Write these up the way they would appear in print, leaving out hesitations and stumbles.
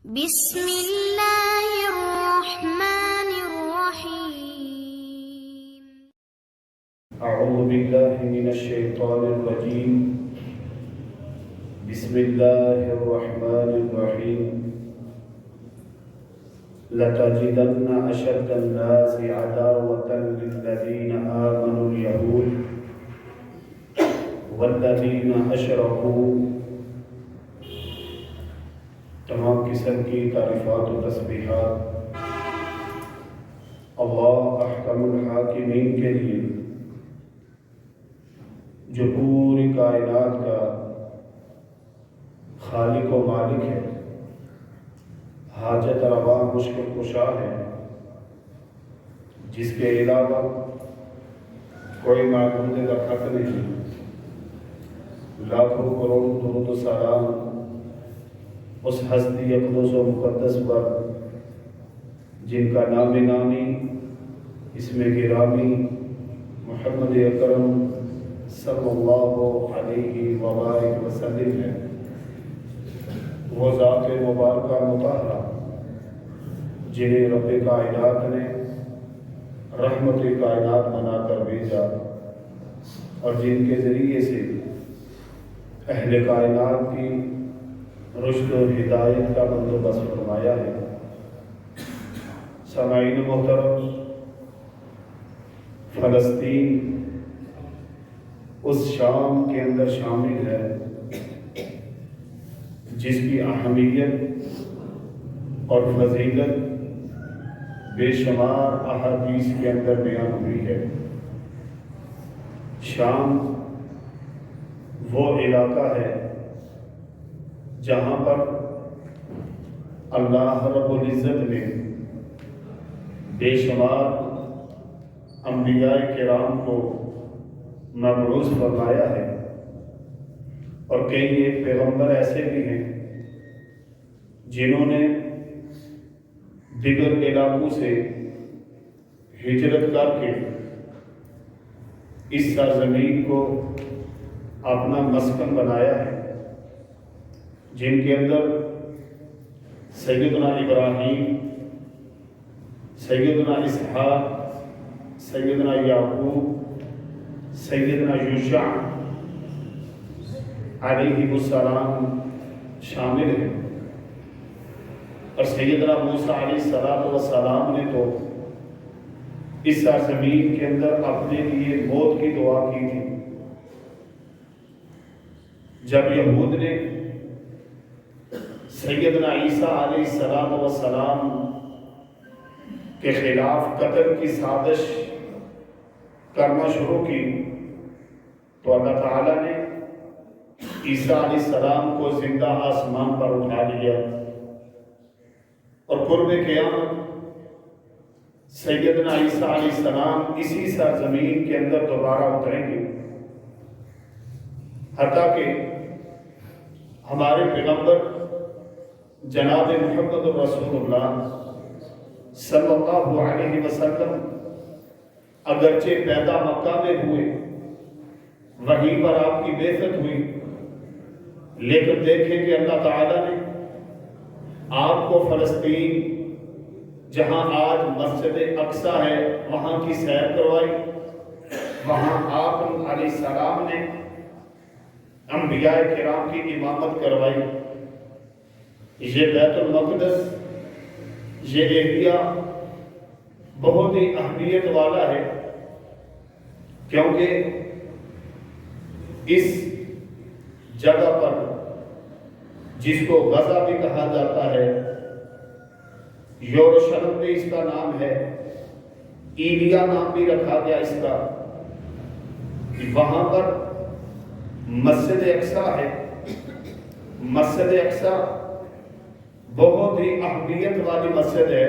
بسم اللہ الرحمن الرحیم اعوذ باللہ من الشیطان الرجیم بسم اللہ الرحمن الرحیم لَتَجِدَنَّ أَشَدَّ النَّاسِ عَدَاوَةً لِلَّذِينَ آمَنُوا الْيَهُودَ وَالَّذِينَ أَشْرَكُوا۔ تمام قسم کی تعریفات و تسبیحات اللہ احکم الحاکمین کے لیے، جو پوری کائنات کا خالق و مالک ہے، حاجت روا مشکل کشا ہے، جس کے علاوہ کوئی معبود برحق نہیں۔ لاکھوں کروڑ درود و سلام اس ہستی اقدس و مقدس پر جن کا نام نامی اسم گرامی محمد اکرم صلی اللہ علیہ وآلہ وسلم ہے۔ وہ ذات مبارکہ مطہرہ جنہیں رب کائنات نے رحمت کائنات بنا کر بھیجا، اور جن کے ذریعے سے اہل کائنات کی رشد و ہدایت کا بندوبست فرمایا ہے۔ سامعین محترم، فلسطین اس شام کے اندر شامل ہے جس کی اہمیت اور فضیلت بے شمار احادیث کے اندر بیان ہوئی ہے۔ شام وہ علاقہ ہے جہاں پر اللہ رب العزت نے بے شمار انبیاء کرام کو مبعوث فرمایا ہے، اور کئی ایک پیغمبر ایسے بھی ہیں جنہوں نے دیگر علاقوں سے ہجرت کر کے اس سرزمین کو اپنا مسکن بنایا ہے، جن کے اندر سیدنا ابراہیم، سیدنا اسحاق، سیدنا یعقوب، سیدنا یوشع علیہ السلام شامل ہیں، اور سیدنا موسیٰ علیہ السلام نے تو اس سرزمین کے اندر اپنے لیے موت کی دعا کی تھی۔ جب یہود نے سیدنا عیسیٰ علیہ السلام کے خلاف قتل کی سازش کرنا شروع کی، تو اللہ تعالیٰ نے عیسیٰ علیہ السلام کو زندہ آسمان پر اٹھا لیا، اور قرب قیامت سیدنا عیسیٰ علیہ السلام اسی سرزمین کے اندر دوبارہ اتریں گے، حتیٰ کہ ہمارے پیغمبر جناب محمد رسول اللہ صلی اللہ علیہ وسلم اگرچہ پیدا مکہ میں ہوئے، وہیں پر آپ کی بعثت ہوئی، لیکن دیکھیں کہ اللہ تعالیٰ نے آپ کو فلسطین، جہاں آج مسجد اقصیٰ ہے، وہاں کی سیر کروائی۔ وہاں آپ علیہ السلام نے انبیاء کرام کی امامت کروائی۔ یہ بیت المقدس، یہ ایریا بہت ہی اہمیت والا ہے، کیونکہ اس جگہ پر جس کو غزہ بھی کہا جاتا ہے، یروشلم میں اس کا نام ہے، ایلیا نام بھی رکھا گیا اس کا، وہاں پر مسجد اقصیٰ ہے۔ مسجد اقصیٰ بہت ہی اہمیت والی مسجد ہے،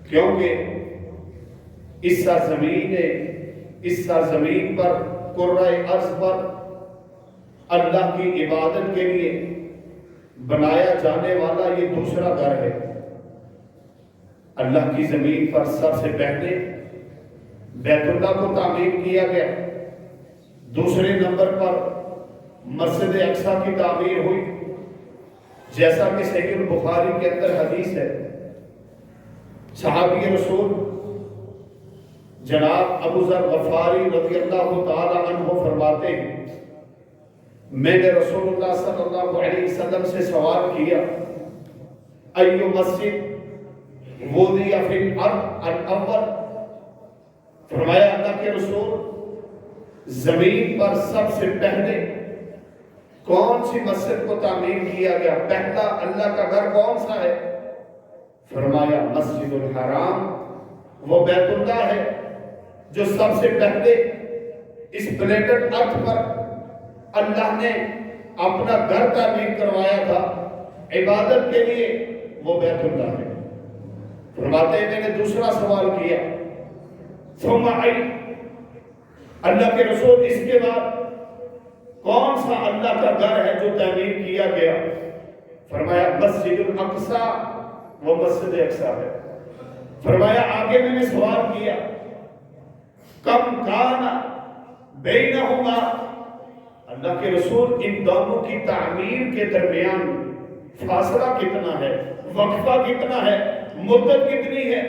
کیونکہ اس سرزمین پر کرۂ ارض پر اللہ کی عبادت کے لیے بنایا جانے والا یہ دوسرا گھر ہے۔ اللہ کی زمین پر سب سے پہلے بیت اللہ کو تعمیر کیا گیا، دوسرے نمبر پر مسجد اقصیٰ کی تعمیر ہوئی، جیسا کہ صحیح البخاری کے اندر حدیث ہے، صحابی رسول جناب ابو ذر غفاری رضی اللہ تعالی عنہ فرماتے ہیں میں نے رسول اللہ صلی اللہ علیہ وسلم سے سوال کیا ایو مسجد وضع فی الارض الاول، فرمایا اللہ کے رسول زمین پر سب سے پہلے کون سی مسجد کو تعمیر کیا گیا، پہلا اللہ کا گھر کون سا ہے؟ فرمایا مسجد الحرام، وہ بیت اللہ ہے جو سب سے پہلے اس پلیٹٹ ارتھ پر اللہ نے اپنا گھر تعمیر کروایا تھا عبادت کے لیے، وہ بیت اللہ ہے۔ فرماتے ہیں میں نے دوسرا سوال کیا ثم ای، اللہ کے رسول اس کے بعد کون سا اللہ کا گھر ہے جو تعمیر کیا گیا؟ فرمایا مسجد الاقصی، وہ مسجد اقصی ہے۔ فرمایا آگے میں نے سوال کیا کم کان بینہما، اللہ کے رسول ان دونوں کی تعمیر کے درمیان فاصلہ کتنا ہے، وقفہ کتنا ہے، مدت کتنی ہے؟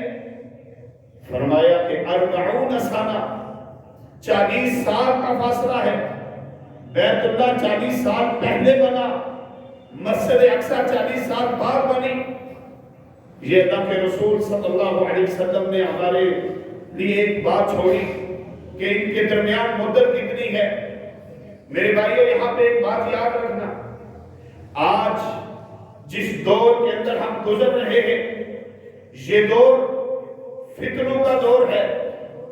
فرمایا کہ 40 سنہ، 40 سال کا فاصلہ ہے۔ بیت اللہ 40 سال پہلے بنا، مسجد اقصی 40 سال بعد بنی۔ یہ اللہ کے رسول صلی اللہ علیہ وسلم نے ہمارے لیے ایک بات چھوڑی کہ ان کے درمیان مدت کتنی ہے۔ میرے بھائیو یہاں پہ ایک بات یاد رکھنا، آج جس دور کے اندر ہم گزر رہے ہیں یہ دور فتنوں کا دور ہے،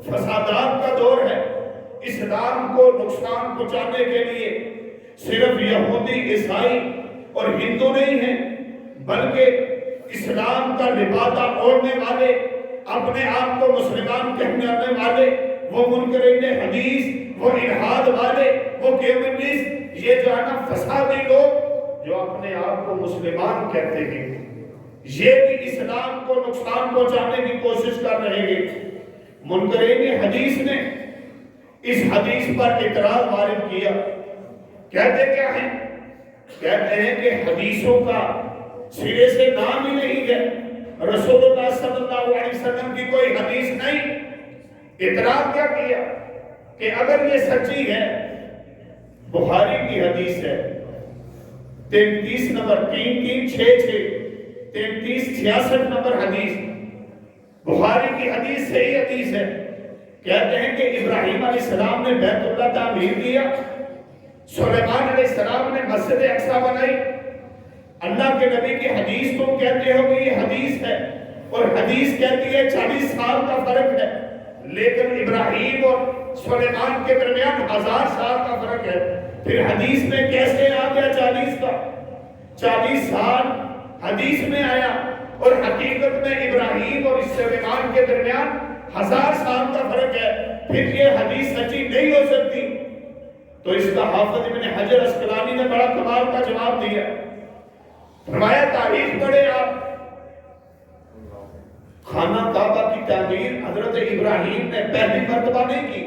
فسادات کا دور ہے۔ اسلام کو نقصان پہنچانے کے لیے صرف یہودی، عیسائی اور ہندو نہیں ہیں، بلکہ اسلام کا لبادہ اوڑھنے والے، اپنے آپ کو مسلمان کہنے والے، وہ منکرین حدیث، وہ الحاد والے، وہ کمیونسٹ، یہ جو ہے نا فسادی لوگ جو اپنے آپ کو مسلمان کہتے ہیں، یہ بھی اسلام کو نقصان پہنچانے کی کوشش کر رہے ہیں۔ منکرین حدیث نے اس حدیث پر اعتراض وارد کیا، کہتے کیا ہیں؟ کہتے ہیں کہ حدیثوں کا سرے سے نام ہی نہیں ہے، رسول اللہ صلی اللہ علیہ وسلم کی کوئی حدیث نہیں۔ اعتراض کیا کیا کہ اگر یہ سچی ہے، بخاری کی حدیث ہے 33 نمبر 3366 3366 نمبر حدیث، بخاری کی حدیث صحیح حدیث ہے، کہتے ہیں کہ ابراہیم علیہ السلام نے بیت اللہ تعمیر کیا، سلیمان علیہ السلام نے مسجد اقصی بنائی۔ اللہ کے نبی کی حدیث تم کہتے ہو کہ یہ حدیث ہے، اور حدیث کہتی ہے 40 سال کا فرق ہے، لیکن ابراہیم اور سلیمان کے درمیان 1000 سال کا فرق ہے، پھر حدیث میں کیسے آ گیا 40 کا؟ 40 سال حدیث میں آیا اور حقیقت میں ابراہیم اور سلیمان کے درمیان 1000 سال کا فرق ہے، پھر یہ حدیث سچی نہیں ہو سکتی۔ تو اس کا حافظ ابن حجر اسقلانی نے بڑا کمال کا جواب دیا، فرمایا تاریخ پڑھے آپ، خانہ کعبہ کی تعمیر حضرت ابراہیم نے پہلی مرتبہ نہیں کی،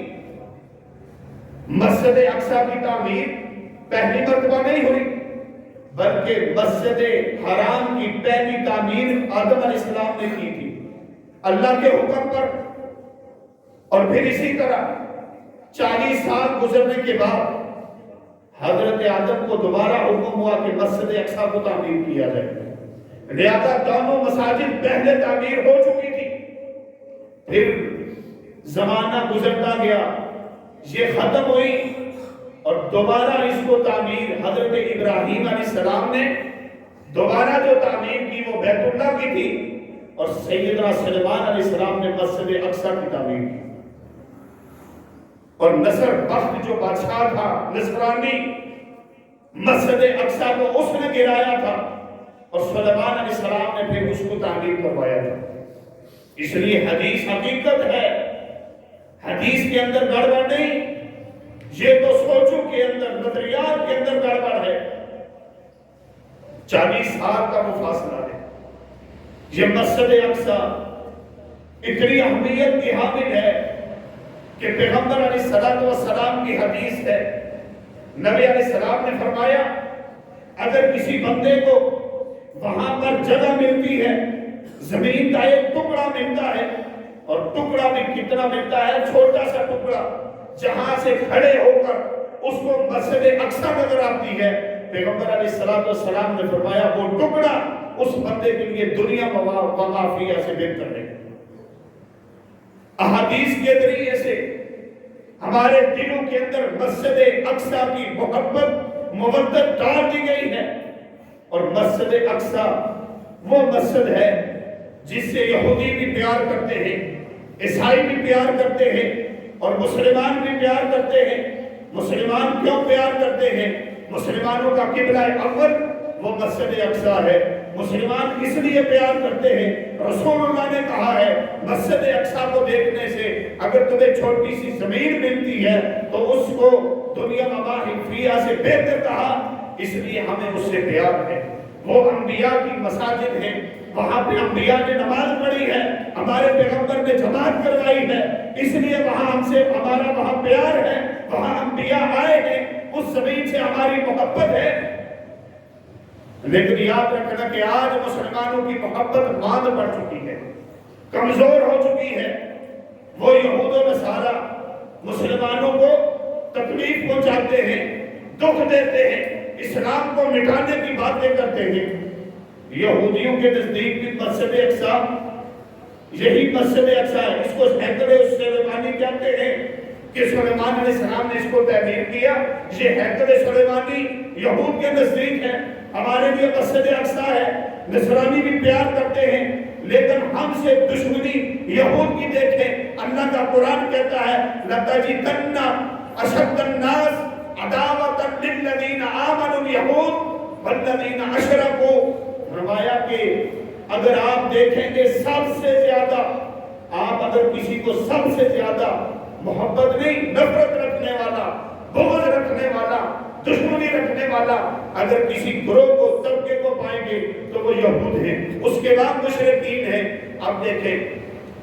مسجد اقصی کی تعمیر پہلی مرتبہ نہیں ہوئی، بلکہ مسجد حرام کی پہلی تعمیر آدم علیہ السلام نے کی تھی اللہ کے حکم پر، اور پھر اسی طرح 40 سال گزرنے کے بعد حضرت آدم کو دوبارہ حکم ہوا کہ مسجد اقصی کو تعمیر کیا جائے، لہذا دونوں مساجد پہلے تعمیر ہو چکی تھی، پھر زمانہ گزرتا گیا، یہ ختم ہوئی اور دوبارہ اس کو تعمیر حضرت ابراہیم علیہ السلام نے دوبارہ جو تعمیر کی وہ بیت اللہ کی تھی، اور سیدنا سلیمان علیہ السلام نے مسجد اقصی کی تعمیر کی۔ اور نصر بخت جو بادشاہ تھا نصرانی، مسجد اقصی کو اس نے گرایا تھا، اور سلیمان علیہ السلام نے پھر اس کو تعمیر کروایا تھا۔ اس لیے حدیث حقیقت ہے، حدیث کے اندر گڑبڑ نہیں، یہ تو سوچوں کے اندر، نظریات کے اندر گڑبڑ ہے۔ 40 سال کا وہ فاصلہ ہے۔ یہ مسجد اقصی اتنی اہمیت کی حامل ہے کہ پیغمبر علیہ السلام کی حدیث ہے، نبی علیہ السلام نے فرمایا اگر کسی بندے کو وہاں پر جگہ ملتی ہے، زمین کا ایک ٹکڑا ملتا ہے، اور ٹکڑا بھی کتنا ملتا ہے؟ چھوٹا سا ٹکڑا، جہاں سے کھڑے ہو کر اس کو مسجد اقصی نظر آتی ہے۔ پیغمبر علیہ السلام نے فرمایا وہ ٹکڑا اس بندے کے لیے دنیا و ما فیہا سے بہتر ہے۔ احادیث کے ذریعے سے ہمارے دلوں کے اندر مسجد اقصی کی محبت مودت ڈال دی گئی ہے، اور مسجد اقصی وہ مسجد ہے جس سے یہودی بھی پیار کرتے ہیں، عیسائی بھی پیار کرتے ہیں، اور مسلمان بھی پیار کرتے ہیں۔ مسلمان کیوں پیار کرتے ہیں؟ مسلمانوں کا قبلہ اول وہ مسجد اقصی ہے۔ مسلمان اس لیے پیار کرتے ہیں، رسول اللہ نے کہا ہے مسجد اقصی کو دیکھنے سے اگر تمہیں چھوٹی سی زمین ملتی ہے تو اس کو دنیا ما فیہا سے بہتر کہا، اس لیے ہمیں اس سے پیار ہے۔ وہ انبیاء کی مساجد ہیں، وہاں پہ انبیاء نے نماز پڑھی ہے، ہمارے پیغمبر نے جماعت کروائی ہے، اس لیے وہاں ہم سے ہمارا وہاں پیار ہے، وہاں انبیاء آئے ہیں، اس زمین سے ہماری محبت ہے۔ لیکن یاد رکھنا کہ آج مسلمانوں کی محبت ماند پڑ چکی ہے، کمزور ہو چکی ہے۔ وہ یہود و نصارہ مسلمانوں کو تکلیف پہنچاتے ہیں، دکھ دیتے ہیں، اسلام کو مٹانے کی باتیں کرتے ہیں۔ یہودیوں کے نزدیک بھی مسجد اقصی یہی مسجد اقصی ہے، اس کو ہیکل سلیمانی کہتے ہیں کہ سلیمان علیہ السلام نے اس کو تعمیر کیا۔ یہ ہیکل سلیمانی یہود کے نزدیک ہے، ہمارے لیے مسجد اقصی ہے۔ نصرانی بھی پیار کرتے ہیں، لیکن ہم سے دشمنی یہود کی دیکھیں۔ اللہ کا قرآن کہتا ہے لَتَجِدَنَّ أَشَدَّ النَّاسِ عَدَاوَةً لِلَّذِينَ آمَنُوا الْيَهُودَ وَالَّذِينَ أَشْرَكُوا۔ فرمایا کہ اگر آپ دیکھیں گے سب سے زیادہ، آپ اگر کسی کو سب سے زیادہ محبت نہیں، نفرت رکھنے والا، بغض رکھنے والا، دشمنی رکھنے والا اگر کسی گروہ کو، طبقے کو پائیں گے تو وہ یہود ہیں، اس کے بعد مشرکین ہیں۔ اب دیکھیں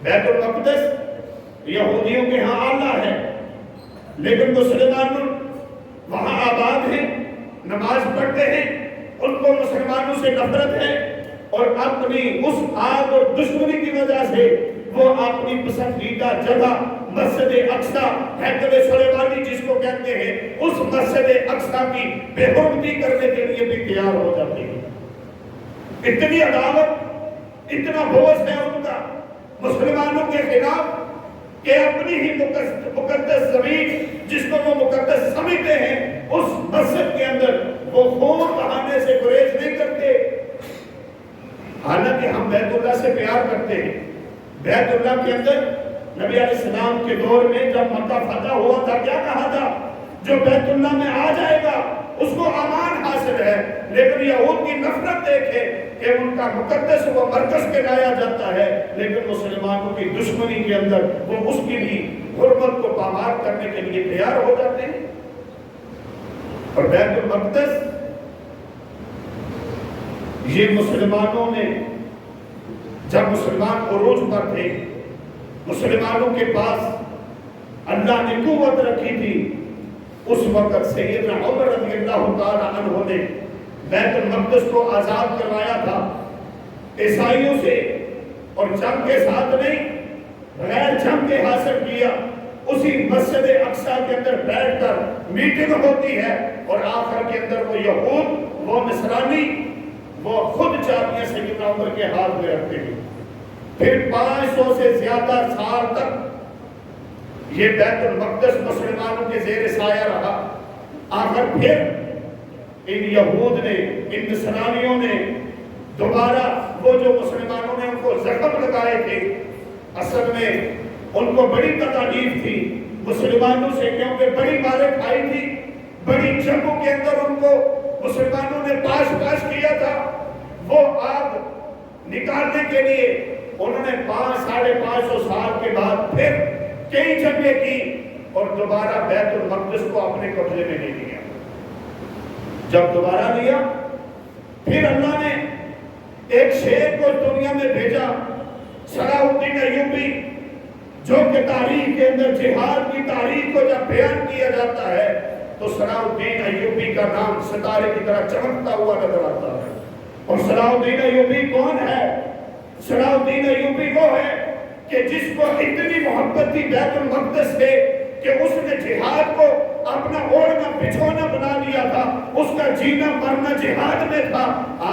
بیت المقدس یہودیوں کے ہاں اعلیٰ ہے، لیکن مسلمان وہاں آباد ہیں، نماز پڑھتے ہیں، ان کو مسلمانوں سے نفرت ہے، اور اپنی اس آگ اور دشمنی کی وجہ سے وہ اپنی پسندیدہ جگہ مسجد اقصی ہیکل سلیمانی جس کو کہتے ہیں اس مسجد اقصی کی بے حرمتی کرنے کے لیے بھی تیار ہو جاتے ہیں۔ اتنی عداوت، اتنا بغض ہے ان کا مسلمانوں کے خلاف کہ اپنی ہی مقدس زمین جس کو وہ مقدس سمجھتے ہیں اس مسجد کے اندر وہ خون بہانے سے گریز نہیں کرتے۔ حالانکہ ہم بیت اللہ سے پیار کرتے ہیں۔ بیت اللہ کے اندر نبی علیہ السلام کے دور میں جب مکہ فتح ہوا تھا کیا کہا تھا؟ جو بیت اللہ میں آ جائے گا اس کو امان حاصل ہے، لیکن یہود کی نفرت دیکھے کہ ان کا مقدس وہ مرکز کے لایا جاتا ہے، لیکن مسلمانوں کی دشمنی کے اندر وہ اس کی بھی حرمت کو پامال کرنے کے لیے تیار ہو جاتے ہیں۔ اور بیت المقدس یہ مسلمانوں نے جب مسلمان عروج پر تھے، مسلمانوں کے پاس اللہ نے قوت رکھی تھی، اس وقت سیدنا عمر رضی اللہ تعالی عنہ نے بیت المقدس کو آزاد کروایا تھا عیسائیوں سے، اور جنگ کے ساتھ نہیں، غیر جنگ کے حاصل کیا۔ اسی مسجد اقصی کے اندر بیٹھ کر میٹنگ ہوتی ہے، اور آخر کے اندر وہ یہود، وہ نصرانی، وہ خود چابیاں سیدنا عمر کے ہاتھ میں رکھتے ہیں۔ پھر 500 سے زیادہ سال تک یہ بیت المقدس مسلمانوں کے زیر سایہ رہا۔ آخر پھر ان یہود نے، ان نصرانیوں نے دوبارہ وہ جو مسلمانوں نے ان کو زخم لگائے تھے، اصل میں ان کو بڑی تکلیف تھی مسلمانوں سے، کیونکہ بڑی ماریں کھائی تھی، بڑی جنگوں کے اندر ان کو مسلمانوں نے پاش کیا تھا۔ وہ آگ نکالنے کے لیے انہوں نے 500 سال کے بعد پھر کئی جنگیں کی اور دوبارہ بیت المقدس کو اپنے قبضے میں لے لیا۔ جب دوبارہ لیا پھر اللہ نے ایک شیر کو دنیا میں بھیجا، صلاح الدین ایوبی، جو کہ تاریخ کے اندر جہاد کی تاریخ کو جب بیان کیا جاتا ہے تو صلاح الدین ایوبی کا نام ستارے کی طرح چمکتا ہوا نظر آتا ہے۔ اور صلاح الدین ایوبی کون ہے؟ صلاح الدین ایوبی وہ ہے کہ جس کو اتنی محبت تھی بیت المقدس سے کہ اس نے جہاد کو اپنا اوڑھنا بچھونا بنا لیا تھا، اس کا جینا مرنا جہاد میں تھا۔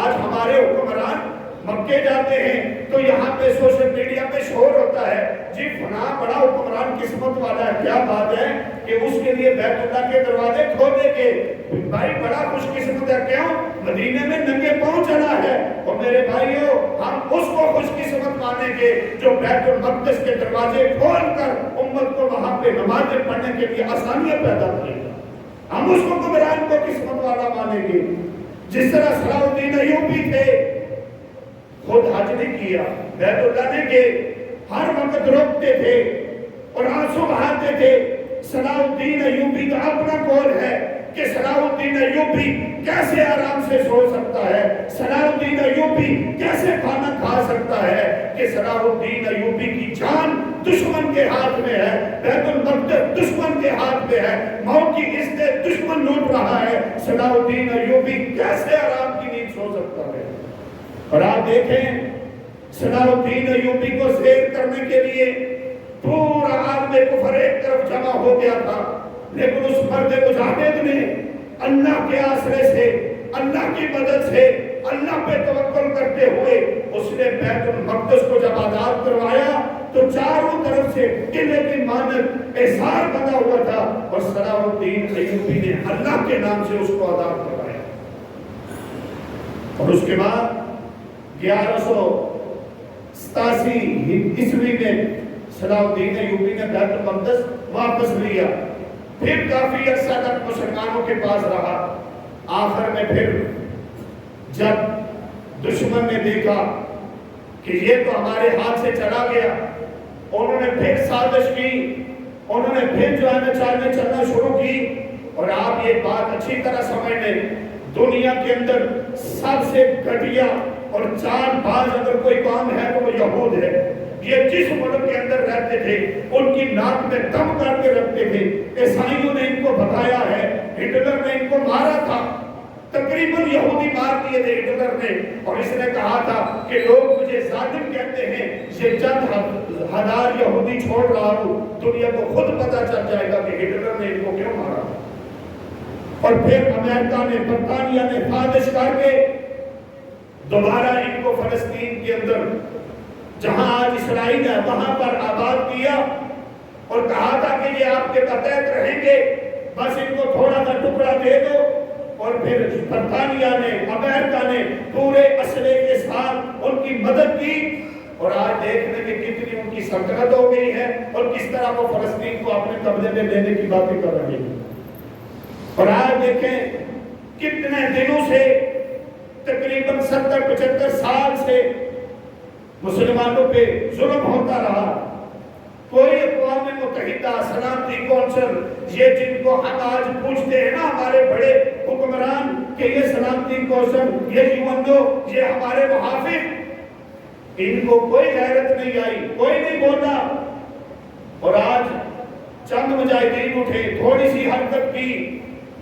آج ہمارے حکمران مکے جاتے ہیں تو یہاں پہ سوشل میڈیا پہ شور ہوتا ہے، جی فلاں بڑا حکمران قسمت والا ہے۔ کیا بات ہے کہ اس کے لیے بیت اللہ کے دروازے کھولے کے بھائی بڑا خوش قسمت ہے، کیوں؟ مدینے میں ننگے پاؤں چلا ہے۔ اور میرے بھائیوں، ہم اس کو خوش قسمت مانیں گے جو بیت المقدس کے دروازے کھول کر امت کو وہاں پہ نمازیں پڑھنے کے لیے آسانیاں پیدا کرے گا۔ ہم اس حکمران کو قسمت والا مانیں گے۔ جس طرح صلاح الدین ایوبی تھے، خود حج نہیں کیا، بیت اللہ نے کہ ہر وقت روکتے تھے اور آنسو بہاتے تھے۔ صلاح الدین ایوبی کا اپنا قول ہے کہ صلاح الدین ایوبی کیسے آرام سے سو سکتا ہے، صلاح الدین ایوبی کیسے کھانا کھا سکتا ہے، کہ صلاح الدین ایوبی کی جان دشمن کے ہاتھ میں ہے، بیت المقدس دشمن کے ہاتھ میں ہے، موت کی عزت دشمن لوٹ رہا ہے، صلاح الدین ایوبی کیسے آرام کی نیند سو سکتا ہے۔ اور آپ دیکھیں صلاح الدین ایوبی کو زیر کرنے کے لیے پورا عالم کفر ایک طرف جمع ہو گیا تھا، لیکن اس مرد مجاہد نے اللہ کے آسرے سے، اللہ کی مدد سے، اللہ پہ توکل کرتے ہوئے اس نے بیت المقدس کو جب آزاد کروایا تو چاروں طرف سے قلعے کی مانند احصار بنا ہوا تھا، اور صلاح الدین ایوبی نے اللہ کے نام سے اس کو آزاد کروایا۔ اور اس کے بعد 1187 عیسوی میں صلاح الدین ایوبی نے بیت المقدس واپس لیا، پھر کافی عرصہ تک مسلمانوں کے پاس رہا۔ آخر میں پھر جب دشمن نے دیکھا کہ یہ تو ہمارے ہاتھ سے چلا گیا، انہوں نے پھر سازش کی، انہوں نے پھر جو ہے چالیں چلنا شروع کی۔ اور آپ یہ بات اچھی طرح سمجھ لیں، دنیا کے اندر سب سے گھٹیا اور چال باز اگر کوئی قوم ہے تو وہ یہود ہے۔ یہ جس ملک کے اندر رہتے تھے ان کی ناک میں دم کر کے رکھتے تھے۔ عیسائیوں نے ان کو بھگایا ہے، ہٹلر نے ان کو مارا تھا، تقریباً یہودی مار دیے تھے ہٹلر نے، اور اس نے کہا تھا کہ لوگ مجھے ظالم کہتے ہیں، یہ چند ہزار یہودی چھوڑ رہا ہوں، دنیا کو خود پتہ چل جائے گا کہ ہٹلر نے ان کو کیوں مارا۔ اور پھر امریکہ نے، برطانیہ نے سازش کر کے دوبارہ ان کو فلسطین کے اندر جہاں آج اسرائیل ہے وہاں پر آباد کیا، اور کہا تھا کہ یہ آپ کے ماتحت رہیں گے، بس ان کو تھوڑا سا ٹکڑا دے دو۔ اور پھر برطانیہ نے، امریکہ نے پورے اسلحے کے ساتھ ان کی مدد کی، اور آج دیکھنے کہ کتنی ان کی سلطنت ہو گئی ہے اور کس طرح وہ فلسطین کو اپنے قبضے میں لینے کی باتیں کر رہے ہیں۔ اور آج دیکھیں کتنے دنوں سے، تقریباً 70-75 سال سے مسلمانوں پہ ظلم ہوتا رہا۔ کوئی اقوام متحدہ سلامتی کونسل، یہ جن کو ہم آج پوچھتے ہیں نا ہمارے بڑے حکمران کہ یہ سلامتی کونسل، یہ یونو، یہ ہمارے محافظ، ان کو کوئی غیرت نہیں آئی، کوئی نہیں بولا۔ اور آج چند مجاہدین اٹھے، تھوڑی سی حرکت کی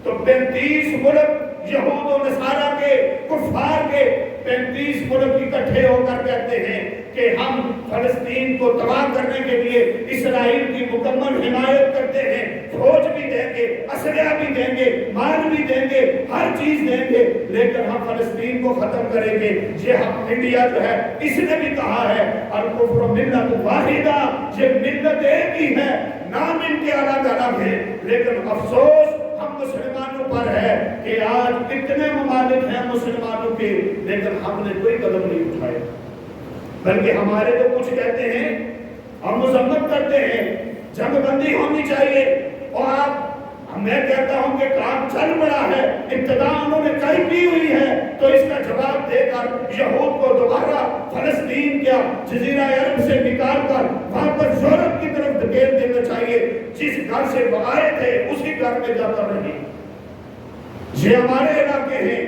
تو 35 ملک یہود و نصارہ کے، کفار کے 35 ملک اکٹھے ہو کر کہتے ہیں کہ ہم فلسطین کو تباہ کرنے کے لیے اسرائیل کی مکمل حمایت کرتے ہیں، فوج بھی دیں گے، اسلحہ بھی دیں گے، مال بھی دیں گے، ہر چیز دیں گے، لیکن ہم فلسطین کو ختم کریں گے۔ یہ ہم انڈیا جو ہے اس نے بھی کہا ہے الکفر ملت واحدہ، یہ ملت ایک ہی ہے، نام ان کے الگ الگ ہیں، لیکن افسوس ہم مسلمانوں پر ہے کہ آج اتنے ممالک ہیں مسلمانوں کے، لیکن ہم نے کوئی قدم نہیں اٹھائے، بلکہ ہمارے تو کچھ کہتے ہیں، ہم مذمت کرتے ہیں جنگ بندی ہونی چاہیے، اور آپ میں کہتا ہوں کہ کام چل پڑا ہے، ابتدا انہوں نے طے کی ہوئی ہے، تو اس کا جواب دے کر یہود کو دوبارہ فلسطین کیا جزیرہ عرب سے نکال کر واپس یورپ کی طرف دھکیل دینا چاہیے۔ جس گھر سے وہ آئے تھے اسی گھر میں جا کر رہے۔ یہ ہمارے علاقے ہیں،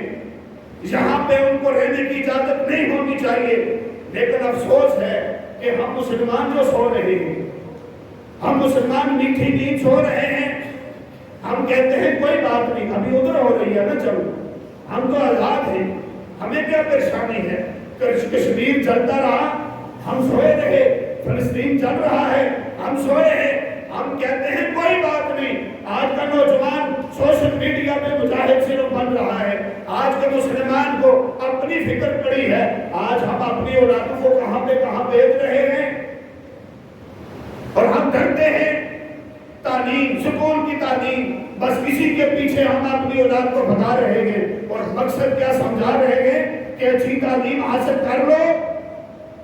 یہاں پہ ان کو رہنے کی اجازت نہیں ہونی چاہیے، لیکن افسوس ہے کہ ہم مسلمان جو سو رہے ہیں، ہم مسلمان میٹھی نیند سو رہے ہیں، ہم کہتے ہیں کوئی بات نہیں، ابھی ادھر ہو رہی ہے نا، چلو ہم تو آزاد ہیں، ہمیں کیا پریشانی ہے؟ کشمیر جلتا رہا، ہم سوئے رہے، فلسطین چل رہا ہے، ہم سوئے ہیں، ہم کہتے ہیں کوئی بات نہیں۔ آج کا نوجوان سوشل میڈیا پہ مجاہد صرف بن رہا ہے، آج کے مسلمان کو اپنی فکر پڑی ہے، آج ہم اپنی اولادوں کو کہاں پہ کہاں بھیج رہے ہیں، اور ہم ڈرتے ہیں تعلیم، سکول کی تعلیم، بس کسی کے پیچھے ہم اپنی اولاد کو بھگا رہے ہیں، اور مقصد کیا سمجھا رہے ہیں کہ اچھی تعلیم حاصل کر لو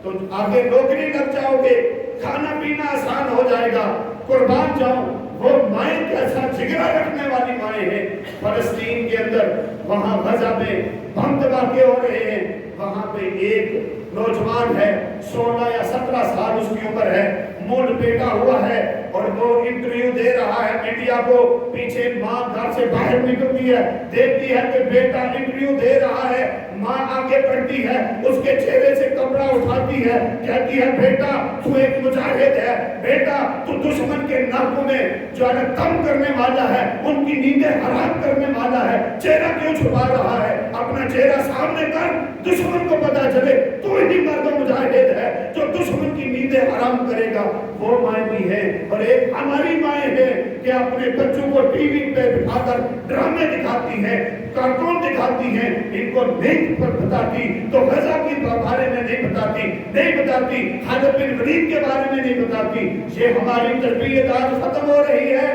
تو آگے نوکری لگ جاؤ گے، کھانا پینا آسان ہو جائے گا، قربان جاؤں وہ مائیں کیسا جگرا رکھنے والی مائیں ہیں۔ فلسطین کے اندر وہاں غزہ میں بم دھماکے ہو رہے ہیں، وہاں پہ ایک نوجوان ہے، 16 یا 17 سال اس کی عمر ہے، مونڈ پیٹا ہوا ہے، اور وہ انٹرویو دے رہا ہے میڈیا کو، پیچھے ماں گھر سے باہر نکلتی ہے، دیکھتی ہے کہ بیٹا انٹرویو دے رہا ہے، ماں آگے بڑھتی ہے، اس کے چہرے سے کپڑا اٹھاتی ہے، کہتی ہے بیٹا تو ایک مجاہد ہے، بیٹا تو دشمن کے ناکوں میں جو ہے دم کرنے والا ہے، ان کی نیندیں حرام کرنے والا ہے، چہرہ کیوں چھپا رہا ہے؟ اپنا چہرہ سامنے کر، دشمن کو پتا چلے تو ہی مرد و مجاہد ہے جو دشمن کی نیندیں حرام کرے گا۔ وہ مائیں بھی ہیں، اور ایک ہماری مائیں ہیں کہ اپنے بچوں کو ٹی وی پہ بٹھا کر ڈرامے دکھاتی ہیں، کارٹون دکھاتی ہیں، ان کو نہیں بتاتی تو غزہ کے بارے میں نہیں بتاتی، خالد بن ولید کے بارے میں نہیں بتاتی۔ یہ ہماری تربیت آج ختم ہو رہی ہے،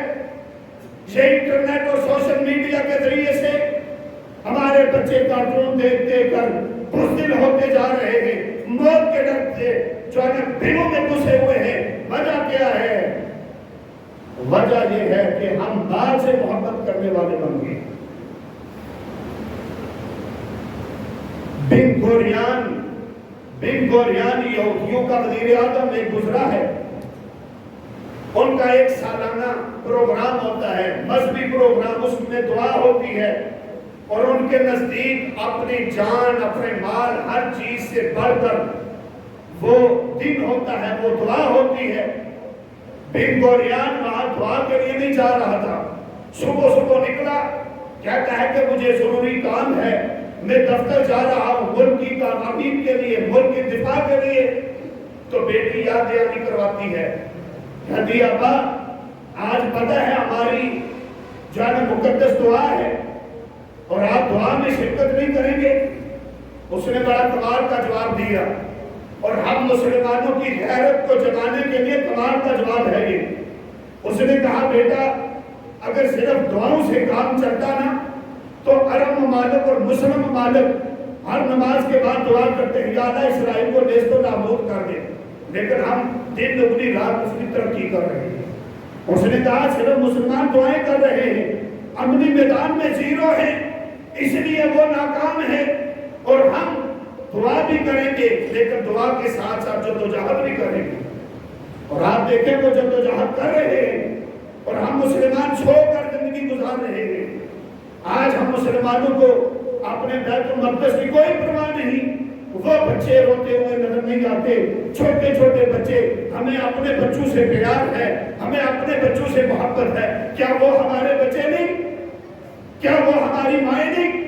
یہ انٹرنیٹ اور سوشل میڈیا کے ذریعے سے ہمارے بچے کارٹون دیکھتے کر بزدل ہوتے جا رہے ہیں، موت کے ڈر سے جو ہے دلوں میں گھسے ہوئے ہیں۔ وجہ کیا ہے؟ وجہ یہ ہے کہ ہم مال سے محبت کرنے والے بن گئے۔ بن گوریان یہودیوں کا وزیر اعظم ایک گزرا ہے، ان کا ایک سالانہ پروگرام ہوتا ہے، مذہبی پروگرام، اس میں دعا ہوتی ہے، اور ان کے نزدیک اپنی جان، اپنے مال، ہر چیز سے بڑھ کر وہ دن ہوتا ہے، وہ دعا ہوتی ہے۔ بن گوریان وہاں دعا کے لیے نہیں جا رہا تھا، صبح نکلا، کہتا ہے کہ مجھے ضروری کام ہے، میں دفتر جا رہا ہوں ملک کی تعمیر کے لیے، ملک کی دفاع کے لیے۔ تو بیٹی یاد دہانی کرواتی ہے، کہتی ابا آج پتہ ہے ہماری جو ہے مقدس دعا ہے، اور آپ دعا میں شرکت نہیں کریں گے؟ اس نے بڑا کمال کا جواب دیا، اور ہم مسلمانوں کی غیرت کو جگانے کے لیے کمال کا جواب ہے یہ۔ اس نے کہا بیٹا اگر صرف دعاؤں سے کام چلتا نا تو عرب ممالک اور مسلم ممالک ہر نماز کے بعد دعا کرتے ہیں یا اللہ اسرائیل کو نیست و نابود کر دے، لیکن ہم دن دگنی رات اس کی ترقی کر رہے ہیں۔ اس نے کہا صرف مسلمان دعائیں کر رہے ہیں، عملی میدان میں زیرو ہیں، اس لیے وہ ناکام ہے، اور ہم دعا بھی کریں گے لیکن دعا کے ساتھ ساتھ جدوجہد بھی کریں گے۔ اور آپ دیکھیں وہ جدوجہد کر رہے ہیں، اور ہم مسلمان سو کر زندگی گزار رہے ہیں۔ آج ہم مسلمانوں کو اپنے بیت المقدس کی کوئی پرواہ نہیں، وہ بچے روتے ہوئے نظر نہیں آتے، چھوٹے چھوٹے بچے، ہمیں اپنے بچوں سے پیار ہے، ہمیں اپنے بچوں سے محبت ہے۔ کیا وہ ہمارے بچے نہیں؟ کیا وہ ہماری مائیں نہیں؟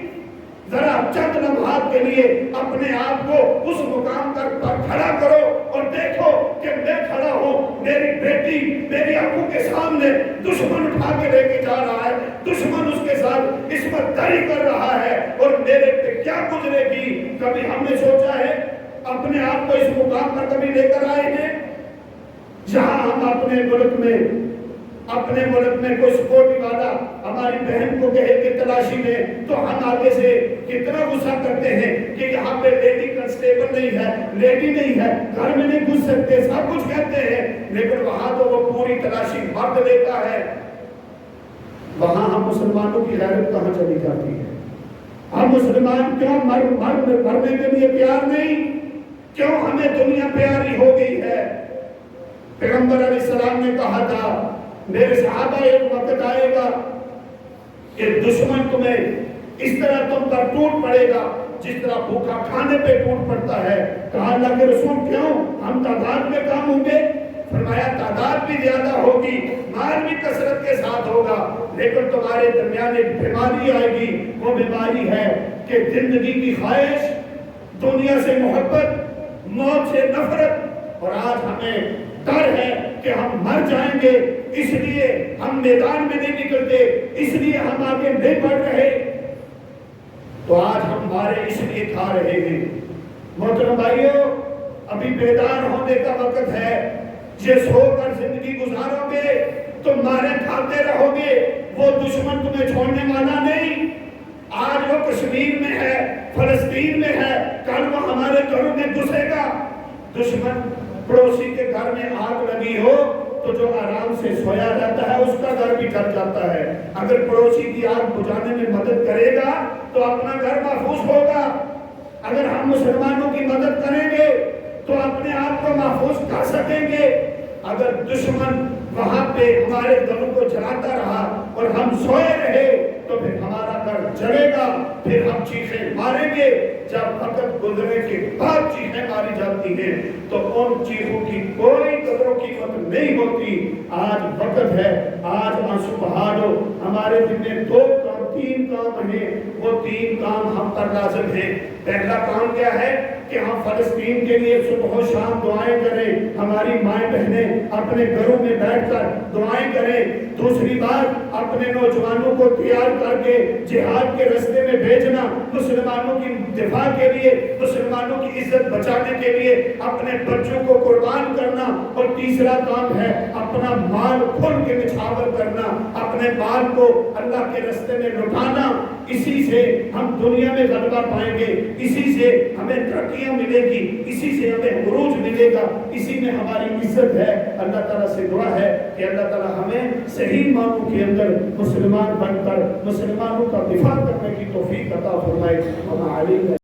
ذرا چند لمحات کے لیے اپنے آپ کو اس مقام پر کھڑا کرو اور دیکھو کہ میں کھڑا ہوں، میری بیٹی میری آنکھوں کے سامنے دشمن اٹھا کے لے کے جا رہا ہے، دشمن اس کے ساتھ عصمت دری کر رہا ہے، اور میرے پہ کیا گزرے گی؟ کبھی ہم نے سوچا ہے؟ اپنے آپ کو اس مقام پر کبھی لے کر آئے ہیں جہاں ہم اپنے ملک میں کوئی سپورٹی والا ہماری بہن کو کہے کہ تلاشی میں، تو ہم آگے سے کتنا غصہ کرتے ہیں کہ یہاں پہ لیڈی کنسٹیبل نہیں ہے، لیڈی نہیں ہے، گھر میں نہیں گھس سکتے، سب کچھ کہتے ہیں، لیکن وہاں تو وہ پوری تلاشی مرد لیتا ہے۔ وہاں ہم مسلمانوں کی غیرت کہاں چلی جاتی ہے؟ ہم مسلمان کیوں مرنے کے لیے تیار نہیں؟ کیوں ہمیں دنیا پیاری ہو گئی ہے؟ پیغمبر علیہ السلام نے کہا تھا میرے صحابہ ایک وقت آئے گا کہ دشمن تمہیں اس طرح تم پر ٹوٹ پڑے گا جس طرح بھوکا کھانے پہ ٹوٹ پڑتا ہے۔ کہا اللہ کے رسول کیوں؟ ہم تعداد میں کم ہوں گے؟ فرمایا تعداد بھی زیادہ ہوگی، مال بھی کثرت کے ساتھ ہوگا، لیکن تمہارے درمیان ایک بیماری آئے گی، وہ بیماری ہے کہ کہ زندگی کی خواہش، دنیا سے محبت، موت سے نفرت، اور آج ہمیں ڈر ہے کہ ہم مر جائیں گے، اس لیے ہم میدان میں نہیں نکلتے، اس لیے ہم آگے نہیں بڑھ رہے، تو آج ہم مارے اس لیے کھا رہے ہیں۔ محترم بھائیوں، ابھی بیدار ہونے کا وقت ہے۔ یہ سو کر زندگی گزارو گے تو مارے کھاتے رہو گے، وہ دشمن تمہیں چھوڑنے والا نہیں۔ آج وہ کشمیر میں ہے، فلسطین میں ہے، کل وہ ہمارے گھروں میں گھسے گا۔ دشمن پڑوسی کے گھر میں آگ لگی ہو تو جو آرام سے سویا رہتا ہے اس کا گھر بھی جل جاتا ہے۔ اگر پڑوسی کی آگ بجھانے میں مدد کرے گا تو اپنا گھر محفوظ ہوگا۔ اگر ہم مسلمانوں کی مدد کریں گے تو اپنے آپ کو محفوظ کر سکیں گے۔ اگر دشمن وہاں پہ ہمارے گھروں کو جلاتا رہا اور ہم سوئے رہے تو پھر ہمارا گھر جلے گا، پھر ہم چیخیں ماریں گے۔ جب وقت گزرنے کے بعد چیخیں ماری جاتی ہیں تو ان چیخوں کی کوئی قدر و قیمت نہیں ہوتی۔ آج وقت ہے، آج آنسو بہا دو۔ ہمارے جتنے تین کام ہیں، وہ تین کام ہم پر لازم ہیں۔ پہلا کام کیا ہے کہ ہم فلسطین کے لیے صبح و شام دعائیں کریں، ہماری مائیں بہنیں اپنے گھروں میں بیٹھ کر دعائیں کریں۔ دوسری بات، اپنے نوجوانوں کو تیار کر کے جہاد کے راستے میں بھیجنا، مسلمانوں کی دفاع کے لیے، مسلمانوں کی عزت بچانے کے لیے اپنے بچوں کو قربان کرنا۔ اور تیسرا کام ہے اپنا مال کھل کے نچھاور کرنا، اپنے مال کو اللہ کے راستے میں لٹانا۔ اسی سے ہم دنیا میں غلبہ پائیں گے، اسی سے ہمیں ترقیاں ملے گی، اسی سے ہمیں عروج ملے گا، اسی میں ہماری عزت ہے۔ اللہ تعالیٰ سے دعا ہے کہ اللہ تعالیٰ ہمیں صحیح معنوں کے اندر مسلمان بن کر مسلمانوں کا دفاع کرنے کی توفیق عطا فرمائے۔